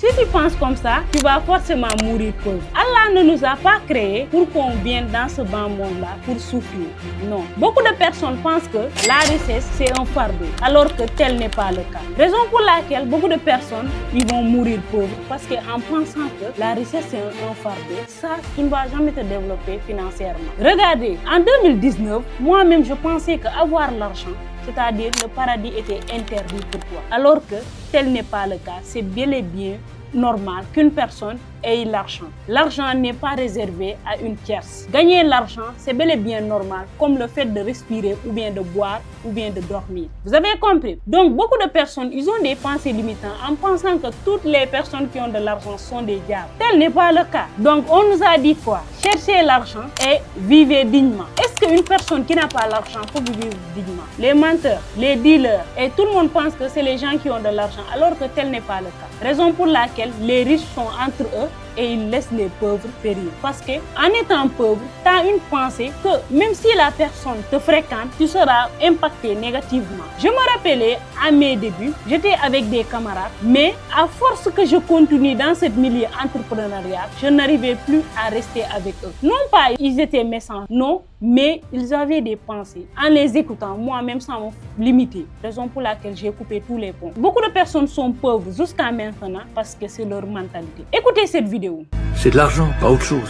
Si tu penses comme ça, tu vas forcément mourir pauvre. Allah ne nous a pas créés pour qu'on vienne dans ce bas monde-là pour souffrir. Non. Beaucoup de personnes pensent que la richesse, c'est un fardeau, alors que tel n'est pas le cas. Raison pour laquelle beaucoup de personnes ils vont mourir pauvres, parce qu'en pensant que la richesse, c'est un fardeau, ça, tu ne vas jamais te développer financièrement. Regardez, en 2019, moi-même, je pensais qu'avoir l'argent, c'est-à-dire le paradis était interdit pour toi. Alors que tel n'est pas le cas. C'est bel et bien normal qu'une personne ait l'argent. L'argent n'est pas réservé à une tierce. Gagner l'argent, c'est bel et bien normal, comme le fait de respirer ou bien de boire ou bien de dormir. Vous avez compris? Donc beaucoup de personnes, ils ont des pensées limitantes en pensant que toutes les personnes qui ont de l'argent sont des diables. Tel n'est pas le cas. Donc on nous a dit quoi? Cherchez l'argent et vivez dignement. Est-ce qu'une personne qui n'a pas l'argent peut vivre dignement? Les menteurs, les dealers et tout le monde pense que c'est les gens qui ont de l'argent alors que tel n'est pas le cas. Raison pour laquelle les riches sont entre eux et ils laissent les pauvres périr. Parce que en étant pauvre, tu as une pensée que même si la personne te fréquente, tu seras impacté négativement. Je me rappelais à mes débuts, j'étais avec des camarades, mais à force que je continue dans ce milieu entrepreneurial, je n'arrivais plus à rester avec eux. Non pas ils étaient méchants, non, mais ils avaient des pensées. En les écoutant, moi-même sans me limiter. Raison pour laquelle j'ai coupé tous les ponts. Beaucoup de personnes sont pauvres jusqu'à maintenant parce que c'est leur mentalité. Écoutez cette vidéo. C'est de l'argent, pas autre chose.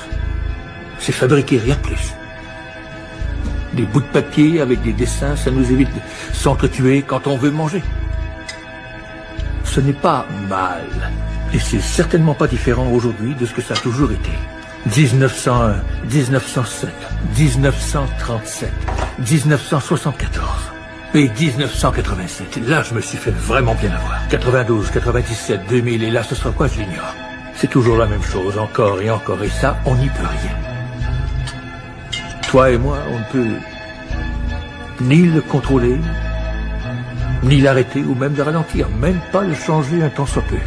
C'est fabriquer, rien de plus. Des bouts de papier avec des dessins, ça nous évite de s'entretuer quand on veut manger. Ce n'est pas mal. Et c'est certainement pas différent aujourd'hui de ce que ça a toujours été. 1901, 1907, 1937, 1974 et 1987. Là, je me suis fait vraiment bien avoir. 92, 97, 2000 et là, ce sera quoi, je l'ignore. C'est toujours la même chose, encore et encore, et ça, on n'y peut rien. Toi et moi, on ne peut ni le contrôler, ni l'arrêter, ou même le ralentir, même pas le changer un tant soit peu.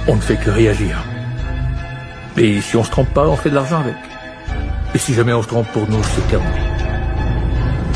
On ne fait que réagir. Et si on se trompe pas, on fait de l'argent avec. Et si jamais on se trompe pour nous, c'est terminé.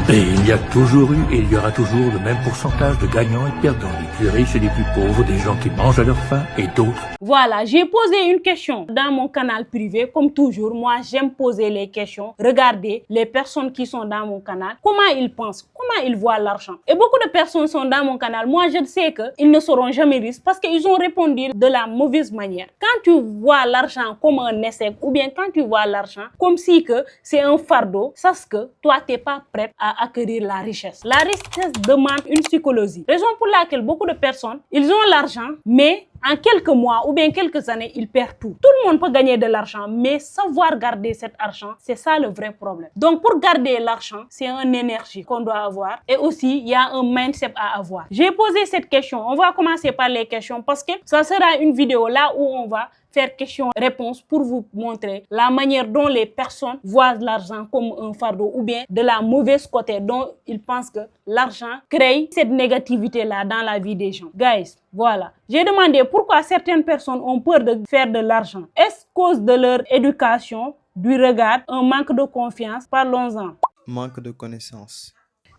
Et il y a toujours eu et il y aura toujours le même pourcentage de gagnants et de perdants, les plus riches et les plus pauvres, des gens qui mangent à leur faim et d'autres. Voilà, j'ai posé une question dans mon canal privé. Comme toujours, moi j'aime poser les questions. Regardez les personnes qui sont dans mon canal, comment ils pensent, comment ils voient l'argent. Et beaucoup de personnes sont dans mon canal. Moi je sais qu'ils ne seront jamais riches parce qu'ils ont répondu de la mauvaise manière. Quand tu vois l'argent comme un échec ou bien quand tu vois l'argent comme si que c'est un fardeau, sache que toi tu n'es pas prêt à acquérir la richesse. La richesse demande une psychologie. Raison pour laquelle beaucoup de personnes, ils ont l'argent, mais en quelques mois ou bien quelques années, ils perdent tout. Tout le monde peut gagner de l'argent, mais savoir garder cet argent, c'est ça le vrai problème. Donc pour garder l'argent, c'est une énergie qu'on doit avoir et aussi il y a un mindset à avoir. J'ai posé cette question. On va commencer par les questions parce que ça sera une vidéo là où on va faire questions-réponses pour vous montrer la manière dont les personnes voient l'argent comme un fardeau ou bien de la mauvaise côté dont ils pensent que l'argent crée cette négativité-là dans la vie des gens. Guys, voilà. J'ai demandé pourquoi certaines personnes ont peur de faire de l'argent. Est-ce cause de leur éducation, du regard, un manque de confiance? Parlons-en. Manque de connaissances.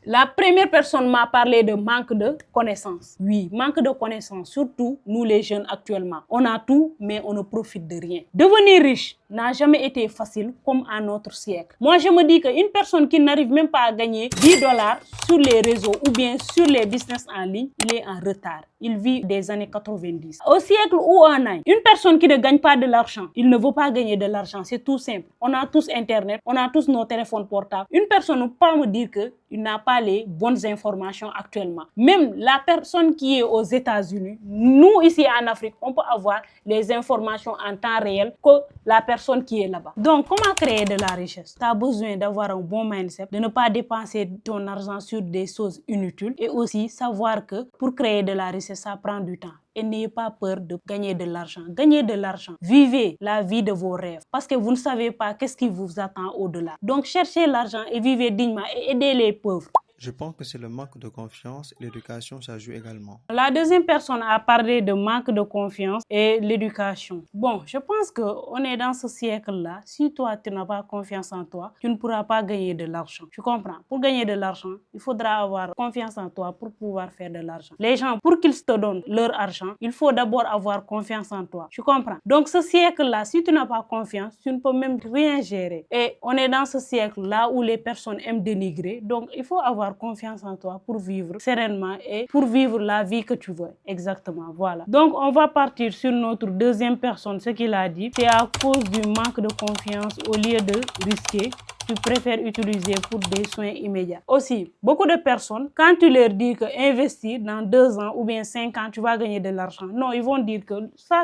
La première personne m'a parlé de manque de connaissances. Oui, manque de connaissances, surtout nous les jeunes actuellement. On a tout, mais on ne profite de rien. Devenir riche n'a jamais été facile comme à notre siècle. Moi, je me dis qu'une personne qui n'arrive même pas à gagner 10 dollars sur les réseaux ou bien sur les business en ligne, il est en retard. Il vit des années 90. Au siècle où on est, une personne qui ne gagne pas de l'argent, il ne veut pas gagner de l'argent. C'est tout simple. On a tous Internet, on a tous nos téléphones portables. Une personne ne peut pas me dire qu'il n'a pas les bonnes informations actuellement. Même la personne qui est aux États-Unis, nous ici en Afrique, on peut avoir les informations en temps réel que la personne qui est là-bas. Donc, comment créer de la richesse? Tu as besoin d'avoir un bon mindset, de ne pas dépenser ton argent sur des choses inutiles et aussi savoir que pour créer de la richesse, ça prend du temps. Et n'ayez pas peur de gagner de l'argent. Gagnez de l'argent. Vivez la vie de vos rêves. Parce que vous ne savez pas qu'est-ce qui vous attend au-delà. Donc, cherchez l'argent et vivez dignement et aidez les pauvres. Je pense que c'est le manque de confiance et l'éducation, ça joue également. La deuxième personne a parlé de manque de confiance et l'éducation. Bon, je pense qu'on est dans ce siècle-là. Si toi, tu n'as pas confiance en toi, tu ne pourras pas gagner de l'argent. Tu comprends? Pour gagner de l'argent, il faudra avoir confiance en toi pour pouvoir faire de l'argent. Les gens, pour qu'ils te donnent leur argent, il faut d'abord avoir confiance en toi. Tu comprends? Donc, ce siècle-là, si tu n'as pas confiance, tu ne peux même rien gérer. Et on est dans ce siècle-là où les personnes aiment dénigrer. Donc, il faut avoir confiance en toi pour vivre sereinement et pour vivre la vie que tu veux. Exactement, voilà. Donc, on va partir sur notre deuxième personne. Ce qu'il a dit, c'est à cause du manque de confiance au lieu de risquer. Tu préfères utiliser pour des soins immédiats. Aussi, beaucoup de personnes, quand tu leur dis que investir dans 2 ans ou bien 5 ans, tu vas gagner de l'argent. Non, ils vont dire que ça,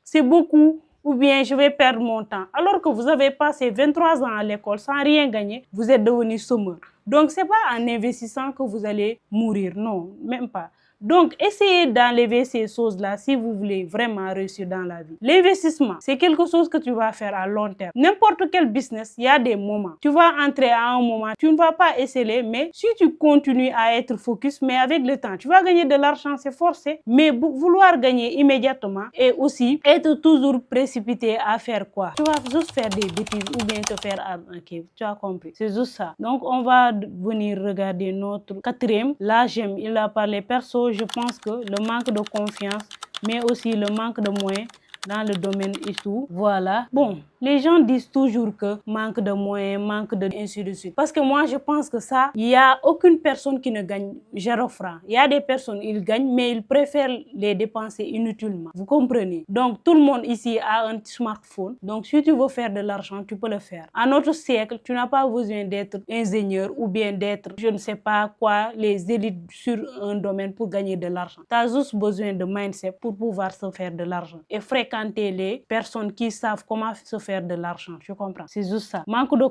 c'est beaucoup. Ou bien je vais perdre mon temps. Alors que vous avez passé 23 ans à l'école sans rien gagner, vous êtes devenu sommeur. Donc, ce n'est pas en investissant que vous allez mourir. Non, même pas. Donc, essayez d'enlever ces choses-là si vous voulez vraiment réussir dans la vie. L'investissement, c'est quelque chose que tu vas faire à long terme. N'importe quel business, il y a des moments. Tu vas entrer à un moment, tu ne vas pas essayer, mais si tu continues à être focus, mais avec le temps, tu vas gagner de l'argent, c'est forcé. Mais vouloir gagner immédiatement et aussi être toujours précipité à faire quoi? Tu vas juste faire des bêtises ou bien te faire arnaquer. Tu as compris? C'est juste ça. Donc, on va venir regarder notre quatrième. Là, il a parlé perso. Je pense que le manque de confiance, mais aussi le manque de moyens dans le domaine et tout. Voilà. Bon, les gens disent toujours que manque de moyens, manque de ainsi de suite. Parce que moi, je pense que ça, il n'y a aucune personne qui ne gagne 0 francs. Il y a des personnes, ils gagnent, mais ils préfèrent les dépenser inutilement. Vous comprenez? Donc, tout le monde ici a un smartphone. Donc, si tu veux faire de l'argent, tu peux le faire. À notre siècle, tu n'as pas besoin d'être ingénieur ou bien d'être, je ne sais pas quoi, les élites sur un domaine pour gagner de l'argent. Tu as juste besoin de mindset pour pouvoir se faire de l'argent. Et fréquenter les personnes qui savent comment se faire de l'argent, tu comprends? C'est juste ça. Manque de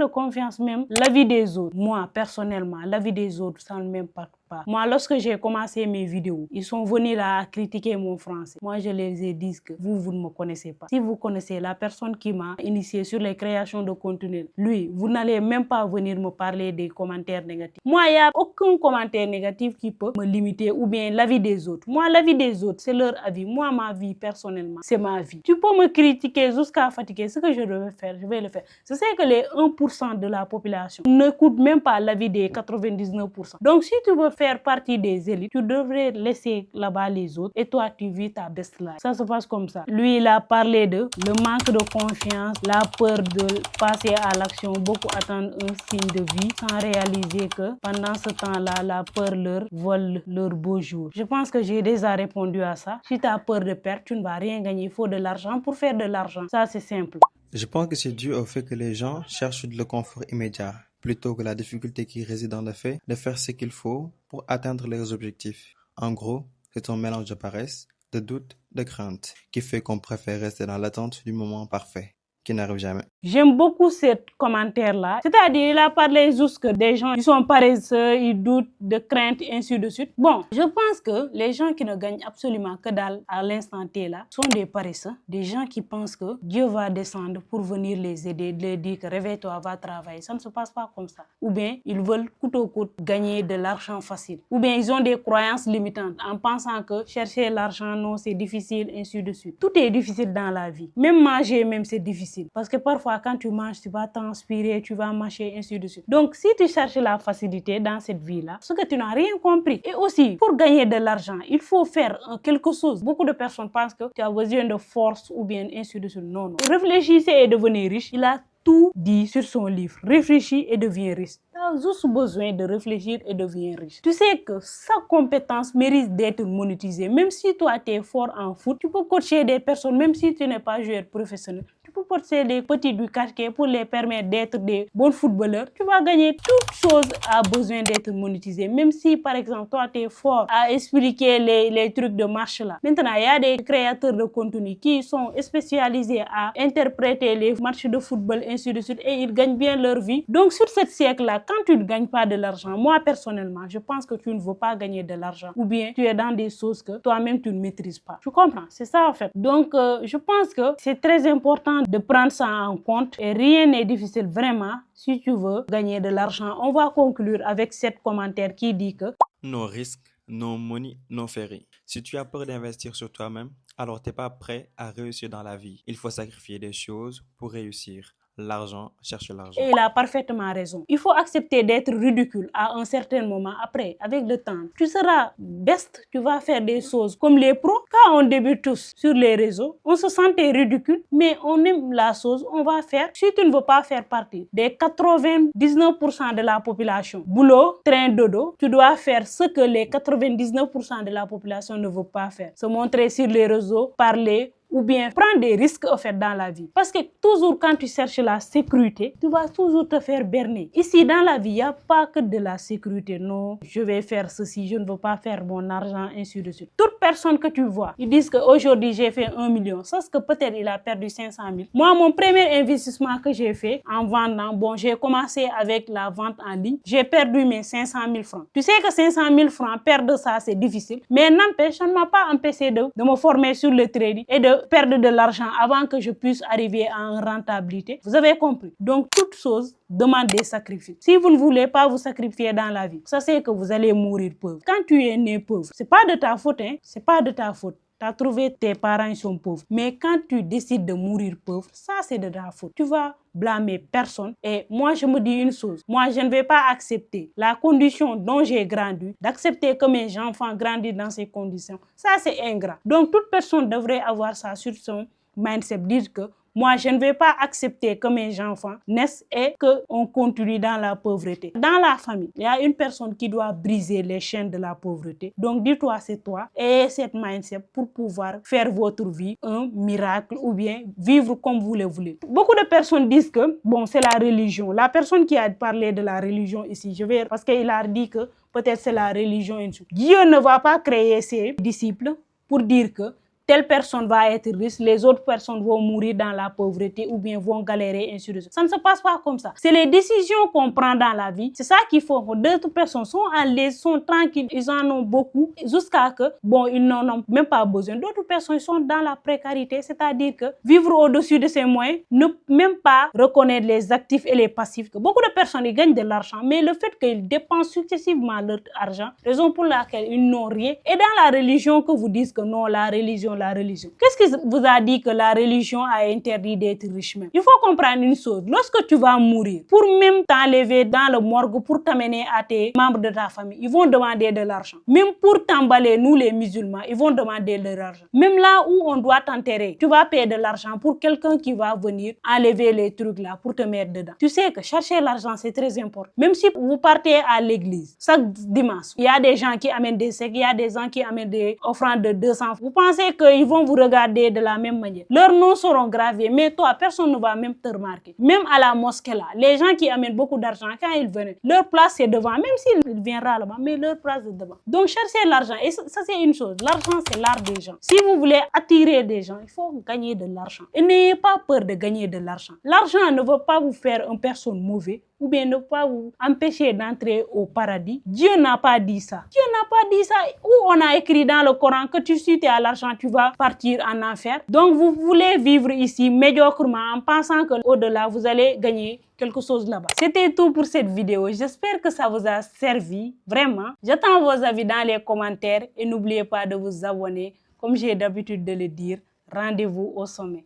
confiance même. La vie des autres, moi, personnellement, la vie des autres, ça ne m'impacte pas. Moi, lorsque j'ai commencé mes vidéos, ils sont venus là à critiquer mon français. Moi, je les ai dit que vous ne me connaissez pas. Si vous connaissez la personne qui m'a initié sur les créations de contenu, lui, vous n'allez même pas venir me parler des commentaires négatifs. Moi, il n'y a aucun commentaire négatif qui peut me limiter ou bien l'avis des autres. Moi, l'avis des autres, c'est leur avis. Moi, ma vie, personnellement, c'est ma vie. Tu peux me critiquer jusqu'à fatiguer. Ce que je devais faire, je vais le faire. Je sais que les 1% de la population n'écoutent même pas l'avis des 99%. Donc, si tu veux faire partie des élites, tu devrais laisser là-bas les autres et toi, tu vis ta best life. Ça se passe comme ça. Lui, il a parlé de le manque de confiance, la peur de passer à l'action. Beaucoup attendent un signe de vie sans réaliser que pendant ce temps-là, la peur leur vole leur beau jour. Je pense que j'ai déjà répondu à ça. Si tu as peur de perdre, tu ne vas rien gagner. Il faut de l'argent pour faire de l'argent. Ça, c'est simple. Je pense que c'est dû au fait que les gens cherchent le confort immédiat, plutôt que la difficulté qui réside dans le fait de faire ce qu'il faut pour atteindre leurs objectifs. En gros, c'est un mélange de paresse, de doute, de crainte, qui fait qu'on préfère rester dans l'attente du moment parfait, qui n'arrive jamais. J'aime beaucoup ce commentaire-là. C'est-à-dire, il a parlé juste que des gens, ils sont paresseux, ils doutent de crainte, ainsi de suite. Bon, je pense que les gens qui ne gagnent absolument que dalle à l'instant T là sont des paresseux, des gens qui pensent que Dieu va descendre pour venir les aider, leur dire que réveille-toi, va travailler. Ça ne se passe pas comme ça. Ou bien, ils veulent coûte au coûte gagner de l'argent facile. Ou bien, ils ont des croyances limitantes en pensant que chercher l'argent, non, c'est difficile, ainsi de suite. Tout est difficile dans la vie. Même manger, même c'est difficile. Parce que parfois, quand tu manges, tu vas transpirer, tu vas mâcher, ainsi de suite. Donc, si tu cherches la facilité dans cette vie-là, c'est que tu n'as rien compris. Et aussi, pour gagner de l'argent, il faut faire quelque chose. Beaucoup de personnes pensent que tu as besoin de force ou bien ainsi de suite. Non, non. Réfléchissez et devenez riche. Il a tout dit sur son livre. Réfléchis et deviens riche. Tu as juste besoin de réfléchir et deviens riche. Tu sais que sa compétence mérite d'être monétisée. Même si toi, tu es fort en foot, tu peux coacher des personnes, même si tu n'es pas joueur professionnel. Tu peux porter des petits du casquet pour les permettre d'être des bons footballeurs. Tu vas gagner. Toute chose a besoin d'être monétisée. Même si, par exemple, toi, tu es fort à expliquer les trucs de marche là. Maintenant, il y a des créateurs de contenu qui sont spécialisés à interpréter les matchs de football, ainsi de suite, et ils gagnent bien leur vie. Donc, sur ce siècle-là, quand tu ne gagnes pas de l'argent, moi, personnellement, je pense que tu ne veux pas gagner de l'argent. Ou bien, tu es dans des choses que toi-même, tu ne maîtrises pas. Tu comprends? C'est ça, en fait. Donc, je pense que c'est très important de prendre ça en compte et rien n'est difficile vraiment si tu veux gagner de l'argent. On va conclure avec cet commentaire qui dit que no risque, no money, no ferry. Si tu as peur d'investir sur toi-même, alors tu n'es pas prêt à réussir dans la vie. Il faut sacrifier des choses pour réussir. L'argent, cherche l'argent. Et il a parfaitement raison. Il faut accepter d'être ridicule à un certain moment. Après, avec le temps, tu seras best, tu vas faire des choses comme les pros. Quand on débute tous sur les réseaux, on se sentait ridicule, mais on aime la chose, on va faire. Si tu ne veux pas faire partie des 99% de la population, boulot, train, dodo, tu dois faire ce que les 99% de la population ne veut pas faire. Se montrer sur les réseaux, parler, ou bien prendre des risques en fait dans la vie. Parce que toujours quand tu cherches la sécurité, tu vas toujours te faire berner. Ici dans la vie, il n'y a pas que de la sécurité. Non, je vais faire ceci, je ne veux pas faire mon argent, ainsi de suite. Toute personne que tu vois, ils disent qu'aujourd'hui j'ai fait 1 million, sauf que peut-être il a perdu 500 000. Moi, mon premier investissement que j'ai fait en vendant, bon, j'ai commencé avec la vente en ligne, j'ai perdu mes 500 000 francs. Tu sais que 500 000 francs, perdre ça, c'est difficile. Mais n'empêche, ça ne m'a pas empêché de me former sur le trading et de perdre de l'argent avant que je puisse arriver à une rentabilité. Vous avez compris? Donc, toute chose demande des sacrifices. Si vous ne voulez pas vous sacrifier dans la vie, ça c'est que vous allez mourir pauvre. Quand tu es né pauvre, c'est pas de ta faute, hein? C'est pas de ta faute. Tu as trouvé tes parents, ils sont pauvres. Mais quand tu décides de mourir pauvre, ça c'est de ta faute. Tu vas blâmer personne. Et moi, je me dis une chose. Moi, je ne vais pas accepter la condition dont j'ai grandi, d'accepter que mes enfants grandissent dans ces conditions. Ça, c'est ingrat. Donc, toute personne devrait avoir ça sur son mindset. Dire que moi, je ne vais pas accepter que mes enfants naissent et qu'on continue dans la pauvreté. Dans la famille, il y a une personne qui doit briser les chaînes de la pauvreté. Donc, dis-toi, c'est toi et cette mindset pour pouvoir faire votre vie un miracle ou bien vivre comme vous le voulez. Beaucoup de personnes disent que, bon, c'est la religion. La personne qui a parlé de la religion ici, parce qu'il a dit que peut-être c'est la religion. Dieu ne va pas créer ses disciples pour dire que telle personne va être riche, les autres personnes vont mourir dans la pauvreté ou bien vont galérer, ainsi de suite. Ça ne se passe pas comme ça. C'est les décisions qu'on prend dans la vie. C'est ça qu'il faut. D'autres personnes sont à l'aise, sont tranquilles, ils en ont beaucoup jusqu'à que, bon, ils n'en ont même pas besoin. D'autres personnes sont dans la précarité, c'est-à-dire que vivre au-dessus de ses moyens, ne même pas reconnaître les actifs et les passifs. Beaucoup de personnes ils gagnent de l'argent, mais le fait qu'ils dépensent successivement leur argent, raison pour laquelle ils n'ont rien. Et dans la religion que vous dites que non, la religion. Qu'est-ce qui vous a dit que la religion a interdit d'être riche même? Il faut comprendre une chose. Lorsque tu vas mourir, pour même t'enlever dans le morgue, pour t'amener à tes membres de ta famille, ils vont demander de l'argent. Même pour t'emballer, nous les musulmans, ils vont demander de l'argent. Même là où on doit t'enterrer, tu vas payer de l'argent pour quelqu'un qui va venir enlever les trucs là, pour te mettre dedans. Tu sais que chercher l'argent, c'est très important. Même si vous partez à l'église, chaque dimanche, il y a des gens qui amènent des chèques, il y a des gens qui amènent des offrandes de 200. Vous pensez qu'ils vont vous regarder de la même manière. Leurs noms seront gravés, mais toi, personne ne va même te remarquer. Même à la mosquée là, les gens qui amènent beaucoup d'argent, quand ils viennent, leur place c'est devant, même s'ils viennent rarement, mais leur place est devant. Donc cherchez l'argent, et ça c'est une chose, l'argent c'est l'art des gens. Si vous voulez attirer des gens, il faut gagner de l'argent. Et n'ayez pas peur de gagner de l'argent. L'argent ne veut pas vous faire une personne mauvaise, ou bien ne pas vous empêcher d'entrer au paradis. Dieu n'a pas dit ça. Dieu n'a pas dit ça. Où on a écrit dans le Coran que si tu as l'argent, tu vas partir en enfer. Donc vous voulez vivre ici médiocrement en pensant qu'au-delà, vous allez gagner quelque chose là-bas. C'était tout pour cette vidéo. J'espère que ça vous a servi. Vraiment. J'attends vos avis dans les commentaires et n'oubliez pas de vous abonner. Comme j'ai d'habitude de le dire, rendez-vous au sommet.